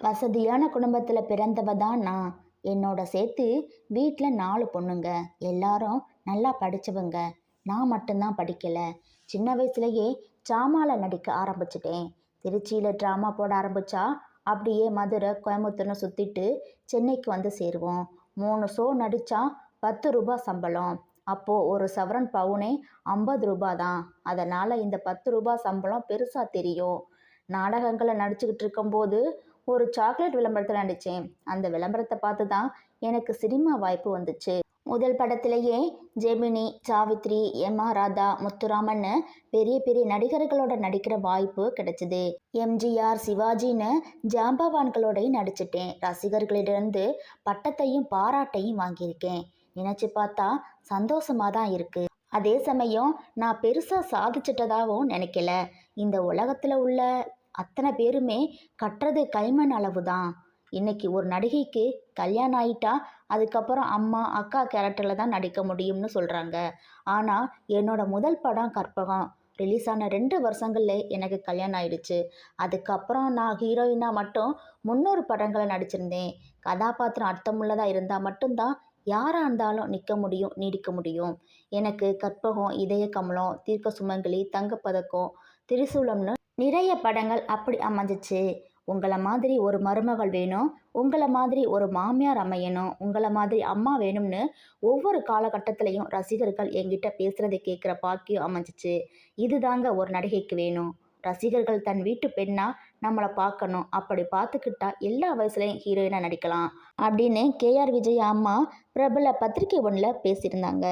வசதியான குடும்பத்தில் பிறந்தவ தான் நான். என்னோட சேர்த்து வீட்டில் 4 பொண்ணுங்க. எல்லாரும் நல்லா படித்தவங்க. நான் மட்டும்தான் படிக்கலை. சின்ன வயசுலயே ட்ராமால நடிக்க ஆரம்பிச்சிட்டேன். திருச்சியில் ட்ராமா போட ஆரம்பித்தா அப்படியே மதுரை கோயம்புத்தூர்னு சுற்றிட்டு சென்னைக்கு வந்து சேருவோம். 3 ஷோ நடித்தா 10 ரூபாய் சம்பளம். அப்போது ஒரு சவரன் பவுனே 50 ரூபாய் தான். அதனால் இந்த 10 ரூபாய் சம்பளம் பெருசாக தெரியும். நாடகங்களை நடிச்சுக்கிட்டு இருக்கும்போது ஒரு சாக்லேட் விளம்பரத்தில் நடித்தேன். அந்த விளம்பரத்தை பார்த்து தான் எனக்கு சினிமா வாய்ப்பு வந்துச்சு. முதல் படத்திலேயே ஜெமினி, சாவித்ரி, எம்.ஆர். ராதா, முத்துராமன்னு பெரிய பெரிய நடிகர்களோட நடிக்கிற வாய்ப்பு கிடைச்சிது. எம்ஜிஆர், சிவாஜின்னு ஜாம்பவான்களோடையும் நடிச்சிட்டேன். ரசிகர்களிடந்து பட்டத்தையும் பாராட்டையும் வாங்கியிருக்கேன். நினச்சி பார்த்தா சந்தோஷமாக தான் இருக்குது. அதே சமயம் நான் பெருசாக சாதிச்சிட்டதாகவும் நினைக்கல. இந்த உலகத்தில் உள்ள அத்தனை பேருமே கட்டுறது கைமண் அளவு தான். இன்னைக்கு ஒரு நடிகைக்கு கல்யாணம் ஆயிட்டா அதுக்கப்புறம் அம்மா, அக்கா கேரக்டரில் தான் நடிக்க முடியும்னு சொல்கிறாங்க. ஆனால் என்னோட முதல் படம் கற்பகம் ரிலீஸ் ஆன 2 வருஷங்கள்ல எனக்கு கல்யாணம் ஆயிடுச்சு. அதுக்கப்புறம் நான் ஹீரோயினாக மட்டும் 300 படங்களை நடிச்சிருந்தேன். கதாபாத்திரம் அர்த்தமுள்ளதாக இருந்தால் மட்டும்தான் யாராக இருந்தாலும் நிற்க முடியும், நீடிக்க முடியும். எனக்கு கற்பகம், இதய கமலம், தீர்க்க சுமங்கலி, தங்கப்பதக்கம், திரிசூலம்னு நிறைய படங்கள் அப்படி அமைஞ்சிச்சு. உங்களை மாதிரி ஒரு மருமகள் வேணும், உங்களை மாதிரி ஒரு மாமியார் அமையணும், உங்களை மாதிரி அம்மா வேணும்னு ஒவ்வொரு காலகட்டத்திலையும் ரசிகர்கள் என்கிட்ட பேசுகிறதை கேட்குற பாக்கியம் அமைஞ்சிச்சு. இதுதாங்க ஒரு நடிகைக்கு வேணும். ரசிகர்கள் தன் வீட்டு பெண்ணா நம்மளை பார்க்கணும். அப்படி பார்த்துக்கிட்டா எல்லா வயசுலையும் ஹீரோயினாக நடிக்கலாம் அப்படின்னு கேஆர் விஜயா அம்மா பிரபல பத்திரிகை ஒன்றில் பேசியிருந்தாங்க.